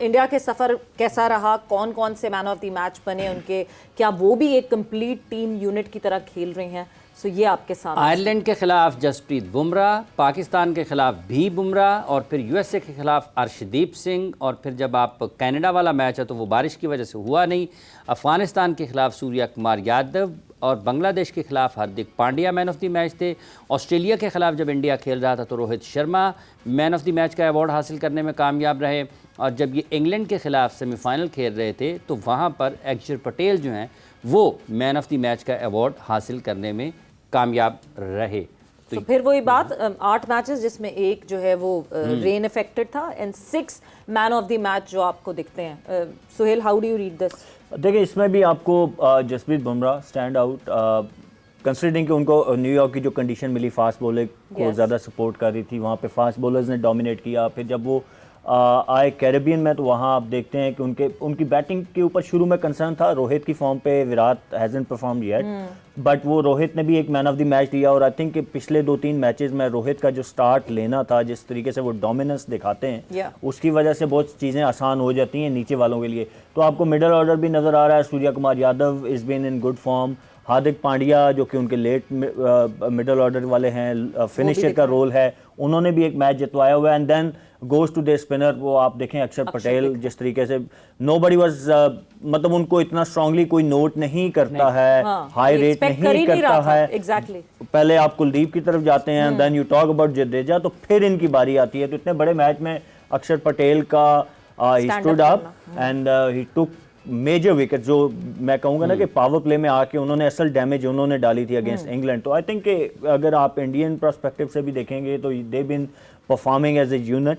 India के सफ़र कैसा रहा, कौन कौन से मैन ऑफ द मैच बने उनके, क्या वो भी एक कंप्लीट टीम यूनिट की तरह खेल रहे हैं? सो ये आपके सामने। आयरलैंड के खिलाफ जसप्रीत बुमराह, पाकिस्तान के खिलाफ भी बुमराह और फिर यूएसए के खिलाफ अर्शदीप सिंह, और फिर जब आप कनाडा वाला मैच है तो वो बारिश की वजह से हुआ नहीं। अफ़गानिस्तान के खिलाफ सूर्या कुमार यादव और बांग्लादेश के खिलाफ Hardik Pandya man of the match थे। ऑस्ट्रेलिया के खिलाफ जब इंडिया खेल रहा था तो Rohit Sharma man of the match का अवार्ड हासिल करने में कामयाब रहे, और जब ये इंग्लैंड के खिलाफ सेमीफाइनल खेल रहे थे तो वहाँ पर अक्षर पटेल जो हैं वो मैन ऑफ द मैच का अवार्ड हासिल करने में कामयाब रहे। तो फिर वही बात, 8 मैचेस जिसमें एक जो है वो रेन इफेक्टेड था and 6 man of the match जो आपको दिखते हैं। Suhail, how do you read this? देखिए, इसमें भी आपको Jasprit Bumrah stand out, considering कि उनको न्यूयॉर्क की जो कंडीशन मिली, फास्ट बॉलिंग को ज़्यादा सपोर्ट कर रही थी, वहाँ पे फास्ट बॉलर्स ने डोमिनेट किया। फिर जब वो आए कैरेबियन में तो वहाँ आप देखते हैं कि उनकी बैटिंग के ऊपर शुरू में कंसर्न था। रोहित की फॉर्म पे Virat hasn't perform yet, but वो रोहित ने भी एक मैन ऑफ द मैच दिया। और आई थिंक कि पिछले 2-3 मैचेस में रोहित का जो स्टार्ट लेना था, जिस तरीके से वो डोमिनेंस दिखाते हैं, उसकी वजह से बहुत चीज़ें आसान हो जाती हैं नीचे वालों के लिए। तो आपको मिडल ऑर्डर भी नज़र आ रहा है, Surya Kumar Yadav is been in good form, Hardik Pandya जो कि उनके लेट मिडल ऑर्डर वाले हैं, फिनिशर का रोल है, उन्होंने भी एक मैच जितवाया हुआ है। And then goes to the spinner, वो आप देखें अक्षर पटेल, जिस तरीके से नोबडी वाज, मतलब उनको इतना स्ट्रांगली कोई नोट नहीं करता है, हाई रेट नहीं करता है। Exactly. पहले आप कुलदीप की तरफ जाते हैं, then you talk about Jadeja, तो फिर इनकी बारी आती है। तो इतने बड़े मैच में अक्षर पटेल का ही stood up and he took major wicket, जो मैं कहूँगा ना कि पावर प्ले में आके उन्होंने असल डैमेज उन्होंने डाली थी अगेंस्ट इंग्लैंड। तो आई थिंक कि अगर आप इंडियन पर्सपेक्टिव से भी देखेंगे तो they been performing as a unit.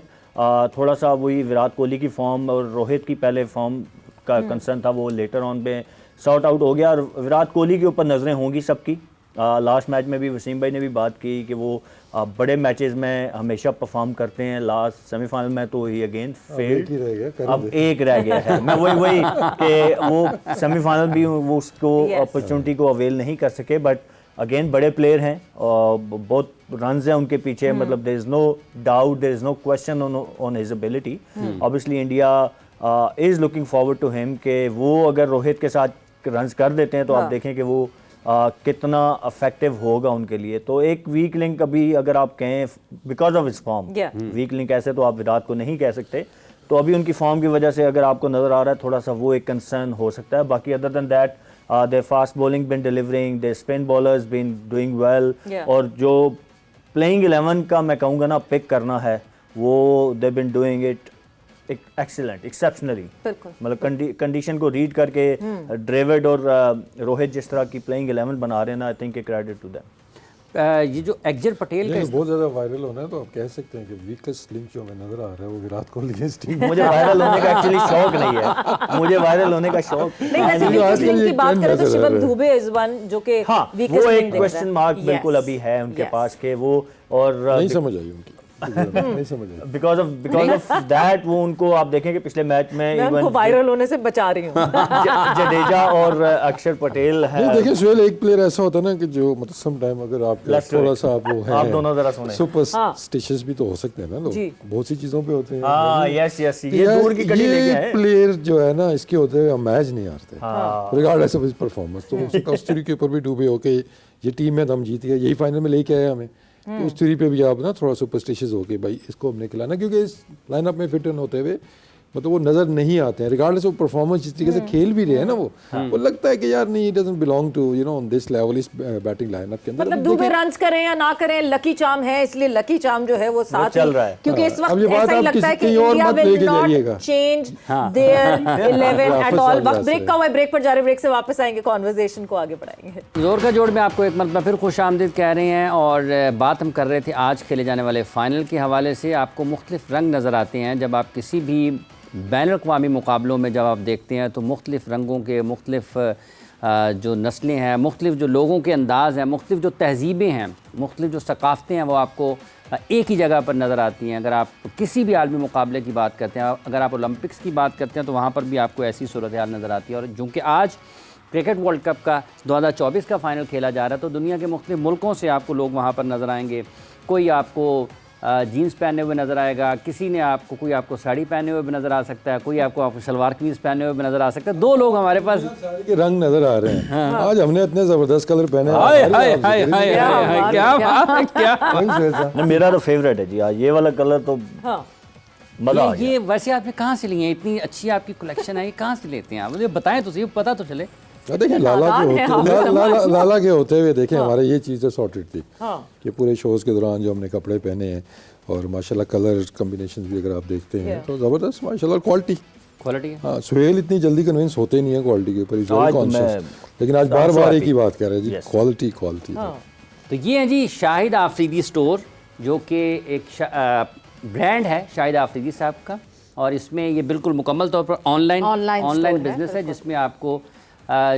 थोड़ा सा वही विराट कोहली की फॉर्म और रोहित की पहले फॉर्म का कंसर्न था, वो लेटर ऑन पे सॉर्ट आउट हो गया। और विराट कोहली के ऊपर नज़रें होंगी सबकी। लास्ट मैच में भी वसीम भाई ने भी बात की कि वो बड़े मैचेस में हमेशा परफॉर्म करते हैं। लास्ट सेमीफाइनल में तो ही अगेन फेल्ड, अब एक रह गया है। मैं वही कि वो सेमीफाइनल भी वो उसको अपॉर्चुनिटी को अवेल नहीं कर सके, बट अगेन बड़े प्लेयर हैं और बहुत रन्स हैं उनके पीछे, मतलब there is no doubt, there is no question on his ability. Obviously India is looking forward to him कि वो अगर रोहित के साथ रन्स कर देते हैं तो आप देखें कि वो कितना इफेक्टिव होगा उनके लिए। तो एक वीक लिंक अभी अगर आप कहें because of his form, weak link ऐसे तो आप विराट को नहीं कह सकते, तो अभी उनकी फॉर्म की वजह से अगर आपको नज़र आ रहा है थोड़ा सा वो एक कंसर्न हो सकता है। बाकी other than that their fast bowling been delivering, their spin bowlers been doing well, और जो playing 11 का मैं कहूँगा ना पिक करना है, वो they've been doing it excellent, exceptionally। मतलब कंडीशन को रीड करके ड्रेविड और रोहित जिस तरह की प्लेइंग 11 बना रहे हैं ना, I think credit to them. ये जो अक्षर पटेल का बहुत ज़्यादा वायरल होना है, तो आप कह सकते हैं कि वीकेस्ट लिंक जो हमें नजर आ रहा है वो विराट कोहली की टीम। मुझे वायरल होने का एक्चुअली शौक नहीं है, मुझे वायरल होने का शौक नहीं। वैसे वीकेस्ट लिंक की बात करें तो शिवम दुबे इज वन जो कि वो एक क्वेश्चन मार्क बिल्कुल अभी है उनके पास के वो, और नहीं समझ आई उनकी नहीं समझ आई। बिकॉज ऑफ दैट वो उनको आप देखें कि पिछले मैच में मैं उनको वायरल होने से बचा रही हूँ। जडेजा और अक्षर पटेल है। नहीं, देखिए सुहेल, एक प्लेयर ऐसा होता है ना कि जो मतलब सम टाइम अगर आप थोड़ा सा वो है, आप दोनों जरा सुने, सुपरस्टिशियस भी तो हो सकते हैं ना लोग, बहुत सी चीजों पे होते हैं। हाँ, यस यस, ये दूर की कड़ी लेके आए प्लेयर जो है ना, इसके होते हुए मैच नहीं हारते रिगार्डलेस ऑफ हिज परफॉर्मेंस। तो उस थ्योरी के ऊपर भी डूबे होके ये टीम में हम जीत गए, यही फाइनल में लेके आए हमें, तो उस थ्योरी पे भी आप ना थोड़ा सुपरस्टिशियस हो के भाई इसको हमने खिलाना, क्योंकि इस लाइनअप में फिट इन होते हुए मतलब वो नजर नहीं आते हैं रिगार्डलेस ऑफ परफॉर्मेंस। जिस तरीके से खेल भी रहे हैं ना वो लगता है कि यार नहीं, it doesn't belong to you know on this level, इस बैटिंग लाइनअप के अंदर। मतलब दुबे रन्स करें या ना करें, लकी चार्म है, इसलिए लकी चार्म जो है वो साथ चल रहा है, क्योंकि इस वक्त ऐसा ही लगता है कि India will not change their 11 at all. वक्त ब्रेक का हुआ है, ब्रेक पर जा रहे, ब्रेक से वापस आएंगे, कॉन्वर्सेशन को आगे बढ़ाएंगे। जोर का जोड़ में आपको एक मतलब फिर खुश आमदीद कह रहे हैं, और बात हम कर रहे थे आज खेले जाने वाले फाइनल के हवाले से। आपको मुख्तलिफ रंग नज़र आते हैं जब आप किसी भी बैनुल-अक़वामी मुकाबलों में जब आप देखते हैं, तो मुख्तलिफ रंगों के मुख्तलिफ जो नस्लें हैं, मुख्तलिफ जो लोगों के अंदाज़ हैं, मुख्तलिफ जो तहज़ीबें हैं, मुख्तलिफ जो सकाफ़तें हैं, वो आपको एक ही जगह पर नज़र आती हैं। अगर आप किसी भी आलमी मुकाबले की बात करते हैं, अगर आप ओलंपिक्स की बात करते हैं, तो वहाँ पर भी आपको ऐसी सूरत हाल नज़र आती है। और चूँकि आज क्रिकेट वर्ल्ड कप का 2024 का फ़ाइनल खेला जा रहा है, तो दुनिया के मुख्तलिफ मुल्कों से आपको लोग वहाँ पर नज़र आएंगे। कोई आपको जीन्स पहने हुए नज़र आएगा, किसी ने आपको कोई आपको साड़ी पहने हुए भी नज़र आ सकता है, कोई आपको सलवार कमीज पहने हुए भी नज़र आ सकता है। दो लोग हमारे पास साड़ी के रंग नजर आ रहे हैं। आज हमने इतने जबरदस्त कलर पहने हैं। हाय हाय हाय हाय हाय, क्या बात है, क्या रंग सुहेल साहब। नहीं, मेरा तो फेवरेट है जी आज ये वाला कलर तो हाँ मजा आ गया। ये वैसे आपने कहाँ से लिए हैं? इतनी अच्छी आपकी कलेक्शन है, ये कहाँ से लेते हैं आप? मुझे बताएं तो सही, पता तो चले। देखिए लाला के होते हुए देखें हमारे ये चीज़ें सॉर्टेड थी कि पूरे शोज़ के दौरान जो हमने कपड़े पहने हैं और माशाल्लाह कलर कम्बिनेशन भी अगर आप देखते हैं तो ज़बरदस्त माशाल्लाह क्वालिटी क्वालिटी है। हाँ, सुहेल इतनी जल्दी कन्विंस होते नहीं है क्वालिटी के ऊपर, इज वेरी आज तो कॉन्शियस, मैं लेकिन आज बार बार एक ही बात कह रहे हैं जी, क्वालिटी क्वालिटी। तो ये है जी शाहिद आफरीदी स्टोर, जो कि एक ब्रांड है शाहिद आफरीदी साहब का, और इसमें ये बिल्कुल मुकम्मल तौर पर ऑनलाइन बिजनेस है जिसमें आपको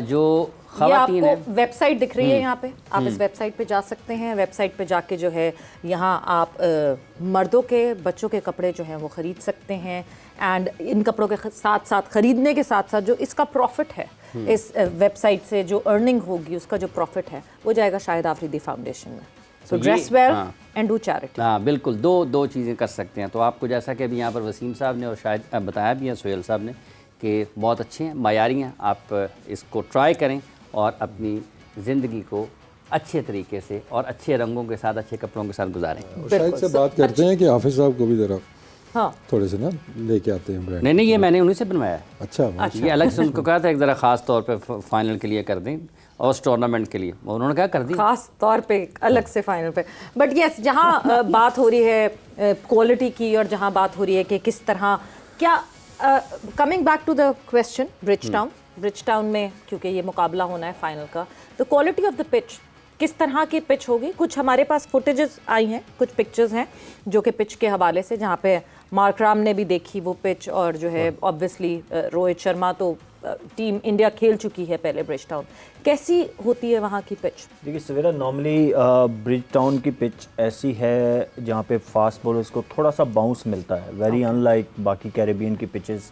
जो खवातीन है। वेबसाइट दिख रही है यहाँ पे, आप इस वेबसाइट पे जा सकते हैं। वेबसाइट पे जाके जो है यहाँ आप मर्दों के बच्चों के कपड़े जो हैं वो ख़रीद सकते हैं। एंड इन कपड़ों के साथ साथ ख़रीदने के साथ साथ जो इसका प्रॉफिट है, इस वेबसाइट से जो अर्निंग होगी उसका जो प्रॉफिट है वो जाएगा शाहिद आफरीदी फाउंडेशन में। So dress well and do charity. हाँ बिल्कुल, दो चीज़ें कर सकते हैं। तो आपको जैसा कि अभी यहाँ पर वसीम साहब ने और शायद बताया भी है सुहेल साहब ने कि बहुत अच्छे हैं, मायारी हैं, आप इसको ट्राई करें और अपनी ज़िंदगी को अच्छे तरीके से और अच्छे रंगों के साथ, अच्छे कपड़ों के साथ गुजारें। शायद से बात करते हैं कि हाफिज़ साहब को भी ज़रा हाँ थोड़े से ना लेके आते हैं ब्रांड। नहीं, ये मैंने उन्हीं से बनवाया है। अच्छा, ये अलग से उनको कहा था एक ज़रा ख़ास तौर पे फाइनल के लिए कर दें और उस टूर्नामेंट के लिए, उन्होंने क्या कर दी खास तौर पे अलग से फाइनल पे। बट यस, जहाँ बात हो रही है क्वालिटी की और जहाँ बात हो रही है कि किस तरह क्या, coming back to the question, Bridgetown में क्योंकि ये मुकाबला होना है फाइनल का, तो क्वालिटी ऑफ द पिच किस तरह की पिच होगी? कुछ हमारे पास फुटेजेस आई हैं, कुछ पिक्चर्स हैं जो कि पिच के हवाले से, जहाँ पे मार्कराम ने भी देखी वो पिच, और जो है ऑब्वियसली रोहित शर्मा तो टीम इंडिया खेल चुकी है पहले ब्रिज टाउन। कैसी होती है वहाँ की पिच? देखिए सवेरा, नॉर्मली ब्रिज टाउन की पिच ऐसी है जहाँ पे फास्ट बॉलर्स को थोड़ा सा बाउंस मिलता है, वेरी अनलाइक बाकी कैरेबियन की पिचेस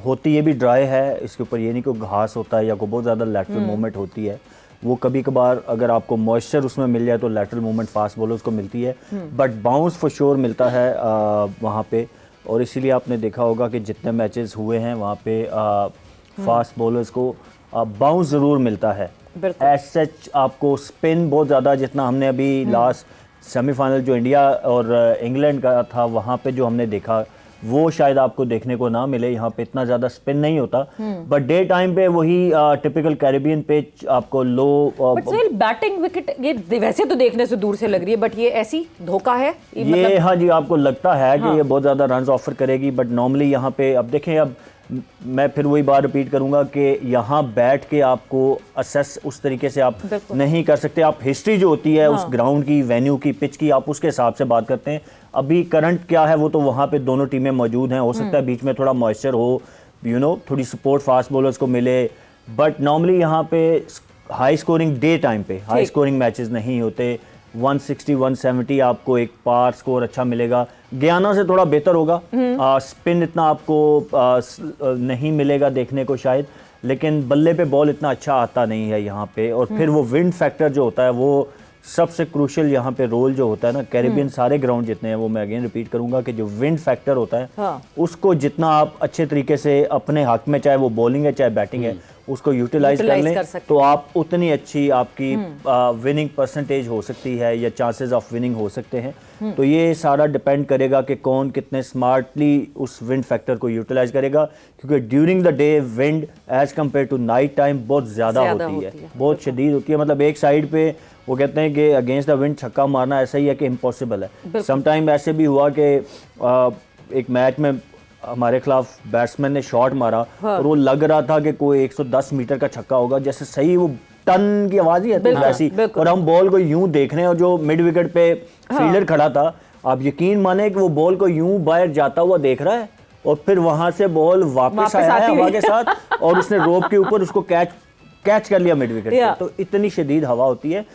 होती। ये भी ड्राई है, इसके ऊपर ये नहीं कोई घास होता है या कोई बहुत ज़्यादा लैटरल मूवमेंट होती है। वो कभी कभार अगर आपको मॉइस्चर उसमें मिल जाए तो लैटरल मूवमेंट फास्ट बॉलर्स को मिलती है, बट बाउंस फॉर श्योर मिलता है वहाँ पे। और इसीलिए आपने देखा होगा कि जितने मैचेस हुए हैं वहाँ पे फास्ट बॉलर्स को बाउंस ज़रूर मिलता है। एज सच आपको स्पिन बहुत ज़्यादा, जितना हमने अभी लास्ट सेमीफाइनल जो इंडिया और इंग्लैंड का था वहाँ पे जो हमने देखा, वो शायद आपको देखने को ना मिले। यहाँ पे इतना ज़्यादा स्पिन नहीं होता, बट डे टाइम पे वही टिपिकल कैरेबियन पिच आपको लो। बट बैटिंग विकेट ये वैसे तो देखने से दूर से लग रही है, बट ये ऐसी धोखा है ये मतलब? हाँ जी, आपको लगता है कि ये बहुत ज़्यादा रन ऑफर करेगी, बट नॉर्मली यहाँ पे अब देखें, अब मैं फिर वही बात रिपीट करूंगा कि यहाँ बैठ के आपको असेस उस तरीके से आप नहीं कर सकते। आप हिस्ट्री जो होती है उस ग्राउंड की, वेन्यू की, पिच की, आप उसके हिसाब से बात करते हैं। अभी करंट क्या है वो तो वहाँ पे दोनों टीमें मौजूद हैं, हो सकता है बीच में थोड़ा मॉइस्चर हो, थोड़ी सपोर्ट फास्ट बॉलर्स को मिले, बट नॉर्मली यहाँ पे हाई स्कोरिंग डे टाइम पे हाई स्कोरिंग मैचेस नहीं होते। 160 170 आपको एक पार स्कोर अच्छा मिलेगा। गयाना से थोड़ा बेहतर होगा, स्पिन इतना आपको नहीं मिलेगा देखने को शायद, लेकिन बल्ले पे बॉल इतना अच्छा आता नहीं है यहाँ पे। और फिर वो विंड फैक्टर जो होता है वो सबसे क्रूशियल यहाँ पे रोल जो होता है ना, कैरेबियन सारे ग्राउंड जितने हैं वो मैं अगेन रिपीट करूंगा कि जो विंड फैक्टर होता है उसको जितना आप अच्छे तरीके से अपने हक में, चाहे वो बॉलिंग है चाहे बैटिंग है, उसको यूटिलाइज कर लें तो आप उतनी अच्छी आपकी विनिंग परसेंटेज हो सकती है या चांसेस ऑफ विनिंग हो सकते हैं। तो ये सारा डिपेंड करेगा कि कौन कितने स्मार्टली उस विंड फैक्टर को यूटिलाइज करेगा, क्योंकि during the day wind as compare to night time बहुत ज़्यादा होती है, बहुत शदीद होती है। मतलब एक साइड पे वो कहते हैं कि अगेंस्ट द विंड छक्का मारना ऐसा ही है कि इम्पॉसिबल है। समटाइम ऐसे भी हुआ कि एक मैच में हमारे खिलाफ बैट्समैन ने शॉट मारा और वो लग रहा था कि कोई 110 मीटर का छक्का होगा, जैसे सही वो टन की आवाज़ ही है वैसी, और हम बॉल को यूं देख रहे हैं और जो मिड विकेट पे फील्डर खड़ा था, आप यकीन माने कि वो बॉल को यूं बाहर जाता हुआ देख रहा है और फिर वहां से बॉल वापस आया है हवा के साथ और उसने रोप के ऊपर उसको कैच कर लिया मिड विकेट पे। तो इतनी शदीद हवा होती है।